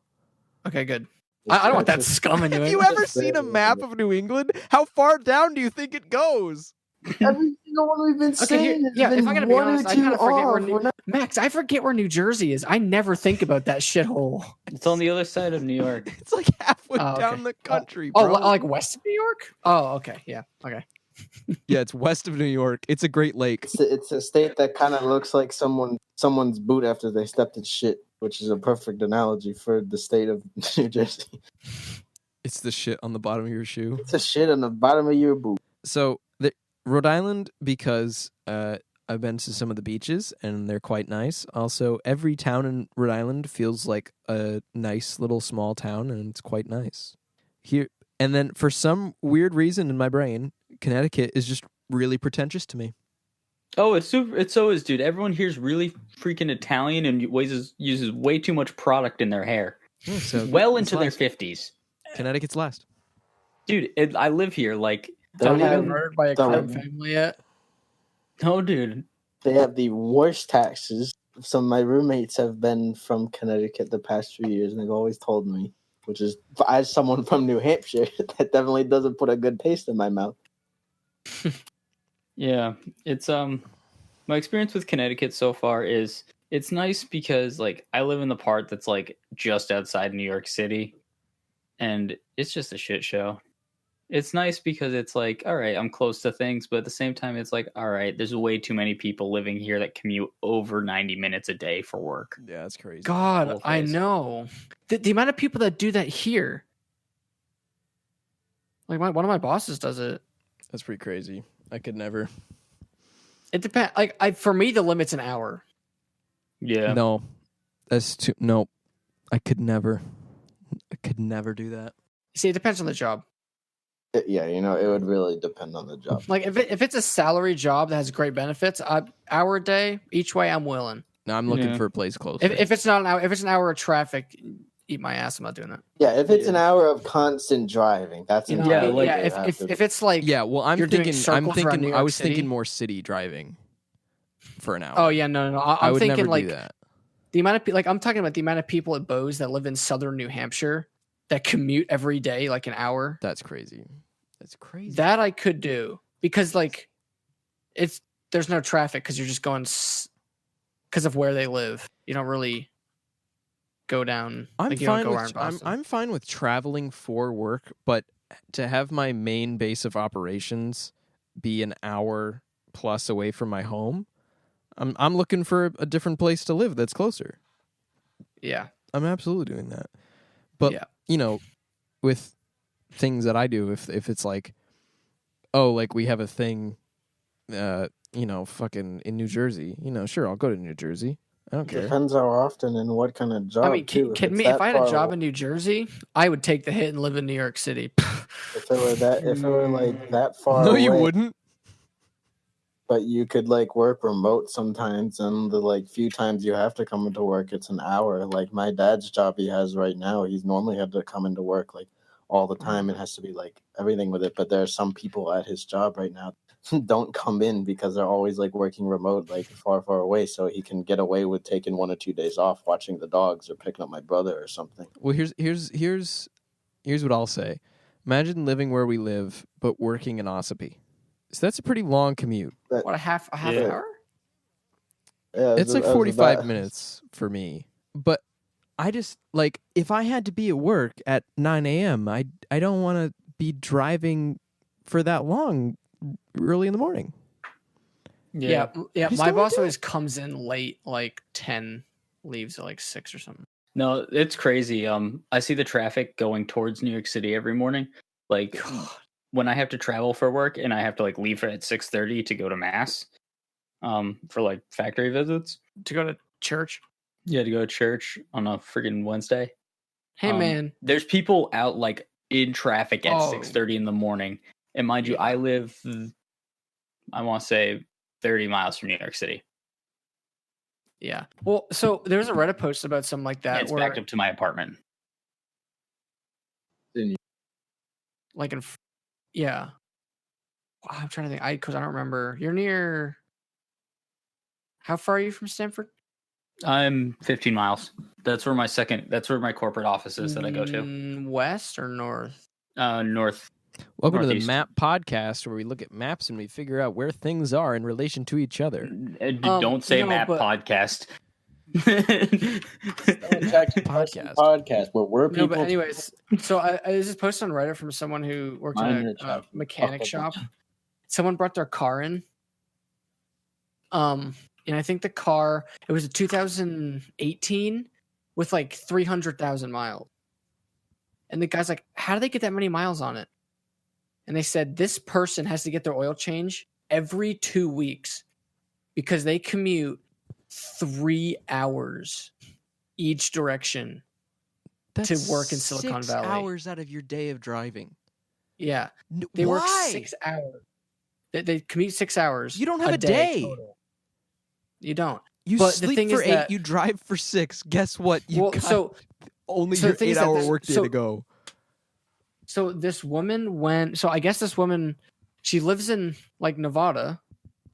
Okay, good. I don't want that scum in New Have you England. ever seen a map of New England? How far down do you think it goes? Every single one we've been Okay, saying has yeah, if been I'm gonna be one or honest, I two kind of forget where off. We're not- Max. I forget where New Jersey is. I never think about that shithole. It's on the other side of New York. It's like halfway Oh, okay. down the country, Oh, bro. like west of New York? Oh, okay, yeah, okay. Yeah, it's west of New York. It's a Great Lake. It's a state that kind of looks like someone's boot after they stepped in shit, which is a perfect analogy for the state of New Jersey. It's the shit on the bottom of your shoe. It's a shit on the bottom of your boot. So Rhode Island, because I've been to some of the beaches and they're quite nice. Also, every town in Rhode Island feels like a nice little small town, and it's quite nice. Here, and then for some weird reason in my brain, Connecticut is just really pretentious to me. Oh, it's super. It so is, dude. Everyone here's really freaking Italian and uses way too much product in their hair. Yeah, so Well it's into their last. 50s. Connecticut's last. Dude, I live here. Like, Don't Have you have- been murdered by a don't- crime family yet? no, dude. They have the worst taxes. Some of my roommates have been from Connecticut the past few years, and they've always told me, which is, as someone from New Hampshire, that definitely doesn't put a good taste in my mouth. Yeah, it's my experience with Connecticut so far is it's nice because like I live in the part that's like just outside New York City, and it's just a shit show. It's nice because it's like, all right, I'm close to things, but at the same time, it's like, all right, there's way too many people living here that commute over 90 minutes a day for work. Yeah, that's crazy. God, Both I ways. know. The amount of people that do that here. Like one of my bosses does it. That's pretty crazy. I could never. It depends. Like for me, the limit's an hour. Yeah. No, that's too. No, I could never. I could never do that. See, it depends on the job. Yeah, it would really depend on the job. Like if it's a salary job that has great benefits, hour a day each way, I'm willing. No, I'm looking Yeah. for a place close. If it's not an hour, if it's an hour of traffic, eat my ass. I'm not doing that. Yeah, if it's an hour of constant driving, that's You know, Yeah, entirely like- yeah. If it's like, yeah, well, I'm you're doing thinking. I'm circles around thinking. New I York was City. thinking more city driving for an hour. oh yeah, no. I I'm would thinking never like do that. the amount of I'm talking about the amount of people at Bose that live in southern New Hampshire that commute every day like an hour. That's crazy. That's crazy. That I could do because like there's no traffic because you're just going because of where they live. You don't really go down. I'm like, you don't fine go with. around Boston. I'm fine with traveling for work, but to have my main base of operations be an hour plus away from my home, I'm looking for a different place to live that's closer. Yeah. I'm absolutely doing that. But Yeah. With things that I do, if it's like, oh, like we have a thing, fucking in New Jersey, sure, I'll go to New Jersey. I don't care. Depends how often and what kind of job. I mean, too. kidding it's me? that If I had a far job away- in New Jersey, I would take the hit and live in New York City. if it were like that far No, away, you wouldn't. but you could like work remote sometimes, and the like few times you have to come into work, it's an hour. Like my dad's job he has right now, he's normally had to come into work like all the time. It has to be like everything with it. But there are some people at his job right now don't come in because they're always like working remote, like far, far away. So he can get away with taking 1 or 2 days off, watching the dogs or picking up my brother or something. Well, here's what I'll say. Imagine living where we live, but working in Ossipee. So that's a pretty long commute. What, a half Yeah. hour? Yeah, It's like 45 minutes for me. But I just, like, if I had to be at work at 9 a.m., I don't want to be driving for that long early in the morning. Yeah. just My don't boss do always comes in late, like 10, leaves at like 6 or something. No, it's crazy. I see the traffic going towards New York City every morning. Like when I have to travel for work and I have to like leave at 6:30 to go to mass, for like factory visits. To go to church. Yeah, to go to church on a freaking Wednesday. Hey, man. There's people out like in traffic at Oh. 6:30 in the morning. And mind you, I live, I want to say 30 miles from New York City. Yeah. Well, so there was a Reddit post about something like that. And it's where, backed up to my apartment. like yeah. Wow, I'm trying to think. Because I don't remember. You're near. How far are you from Stanford? I'm 15 miles. That's where my corporate office is that I go to. West or north? North. Welcome to the Northeast. Map Podcast, where we look at maps and we figure out where things are in relation to each other. Don't say no, map but- podcast. Podcast. Podcast where we're people. No, but anyways, so I this is posted on Reddit from someone who worked Mine in in a the chat. mechanic shop. Someone brought their car in. And I think the car, it was a 2018 with like 300,000 miles. And the guy's like, how do they get that many miles on it? And they said, this person has to get their oil change every 2 weeks because they commute 3 hours each direction. To work in Silicon Valley. 6 hours out of your day of driving. Yeah. They work 6 hours. They commute 6 hours. You don't have a day. Total. You don't. You But the sleep thing for is 8, that- you drive for 6. Guess what? You Well, got so only so the your thing is that 8-hour this- workday so- to go. So this woman went. So I guess this woman, she lives in like Nevada,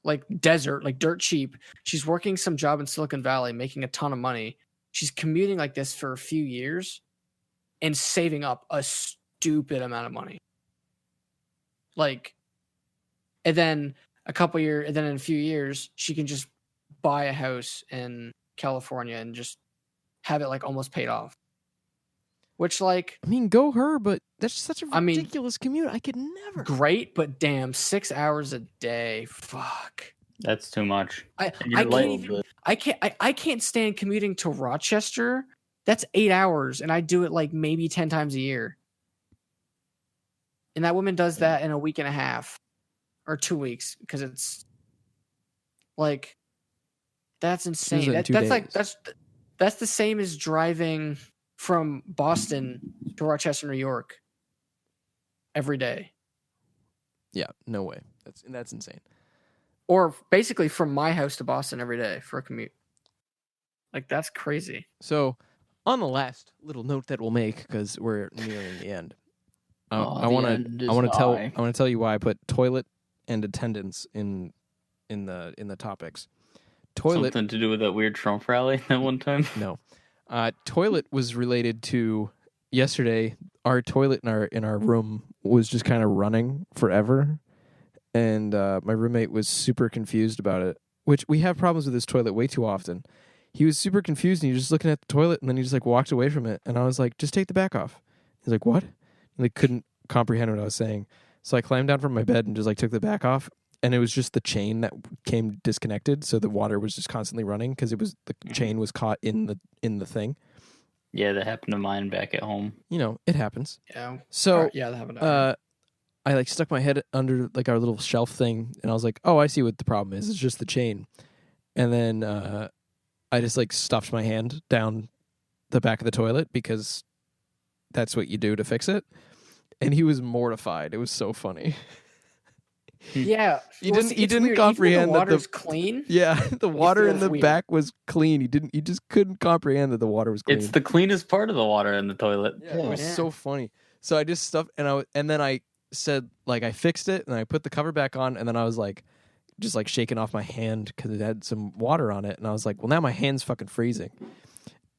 like desert, like dirt cheap. She's working some job in Silicon Valley, making a ton of money. She's commuting like this for a few years, and saving up a stupid amount of money. Like, and then in a few years, she can just buy a house in California and just have it like almost paid off. Which, like, I mean, go her, but that's such a I mean- ridiculous commute. I could never. great, but damn, 6 hours a day. Fuck. That's too much. I And you're can't like- even. I can't stand commuting to Rochester. That's 8 hours, and I do it like maybe 10 times a year. And that woman does that in a week and a half, or 2 weeks, because it's like that's insane. it in That, 2 that's like days. that's the same as driving from Boston to Rochester, New York, every day, Yeah, no way. That's insane. or basically from my house to Boston every day for a commute. Like that's crazy. So, on the last little note that we'll make, because we're nearing the end, I the want end is to tell you why I put toilet and attendance in the topics. Toilet. Something to do with that weird Trump rally that one time. No. Toilet was related to yesterday. Our toilet in our room was just kind of running forever, and my roommate was super confused about it. Which we have problems with this toilet way too often. He was super confused, and he was just looking at the toilet, and then he just like walked away from it. And I was like, "Just take the back off." He's like, "What?" And they couldn't comprehend what I was saying. So I climbed down from my bed and just like took the back off. And it was just the chain that came disconnected, so the water was just constantly running because it was the chain was caught in the thing. Yeah, that happened to mine back at home. You know, it happens. Yeah. So yeah, that happened. To I like stuck my head under like our little shelf thing, and I was like, "Oh, I see what the problem is. It's just the chain." And then I just like stuffed my hand down the back of the toilet because that's what you do to fix it. And he was mortified. It was so funny. Yeah, He well, didn't. see, He it's didn't weird. Even comprehend the that water's the clean. yeah the water in feels the weird. back was clean. He didn't. He just couldn't comprehend that the water was clean. It's the cleanest part of the water in the toilet. Yeah, it was Yeah. so funny. So I just stuffed, and then I said like I fixed it, and I put the cover back on, and then I was like, just like shaking off my hand because it had some water on it, and I was like, well, now my hand's fucking freezing.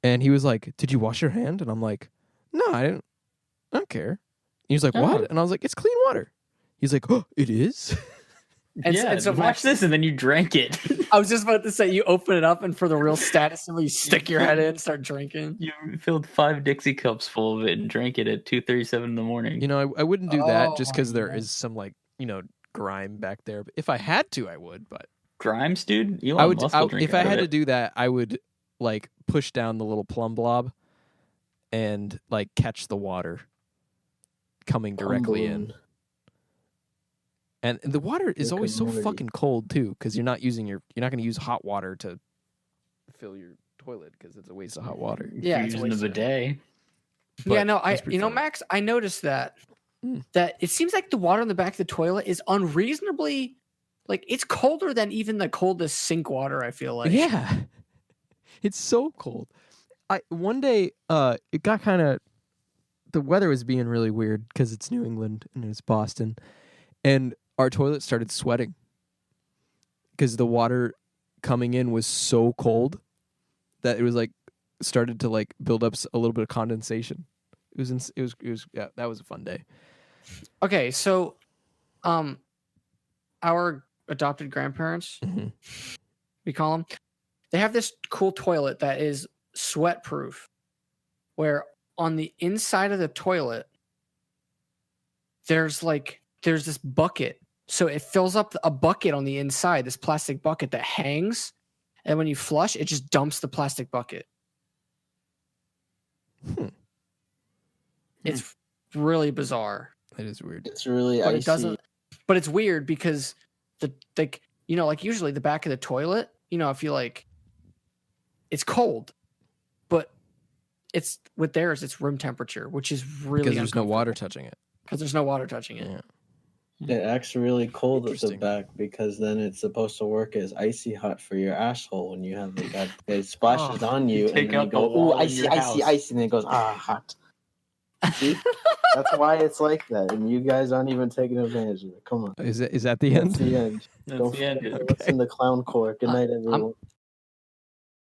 And he was like, "Did you wash your hand?" And I'm like, "No, I didn't. I don't care." He was like, "What?" Oh. And I was like, "It's clean water." He's like, "Oh, it is." And, yeah, and so watch Max, this, and then you drank it. I was just about to say, you open it up, and for the real status symbol, you stick your head in, and start drinking. You filled 5 Dixie cups full of it and drank it at 2:37 in the morning. You know, I wouldn't do that Oh just my because there God. is some like grime back there. But if I had to, I would. But Grimes, dude. Elon I would. Musk will drink If I out of had to it. do that, I would like push down the little plum blob and like catch the water coming directly in. And the water is Rick always and so Morty. fucking cold too, because you're not going to use hot water to fill your toilet because it's a waste of hot water. Yeah, You're it's a using the waste of- bidet. Yeah, But no, that's pretty funny. Max, I noticed that Mm. that it seems like the water in the back of the toilet is unreasonably, like it's colder than even the coldest sink water. I feel like. Yeah, it's so cold. One day it got kind of, the weather was being really weird because it's New England and it's Boston, and our toilet started sweating because the water coming in was so cold that it was like started to like build up a little bit of condensation. It was yeah, that was a fun day. Okay, so, our adopted grandparents, Mhm. we call them, they have this cool toilet that is sweat proof, where on the inside of the toilet, there's this bucket. So it fills up a bucket on the inside, this plastic bucket that hangs. And when you flush, it just dumps the plastic bucket. It's really bizarre. It is weird. It's really But icy. it doesn't. But it's weird because like usually the back of the toilet, I feel like it's cold, but it's with theirs, it's room temperature, which is really Because there's no water touching it. Because there's no water touching it. Yeah. It acts really cold at the Interesting. back because then it's supposed to work as icy hot for your asshole when you have like that. It splashes on you, take and then out you the go, wall "Ooh, in icy, your icy, house." icy," and then it goes, "Ah, hot." See, that's why it's like that, and you guys aren't even taking advantage of it. Come on, Is that the that's end? the end. That's Don't the end. forget to listen to Clowncore. Good night, everyone.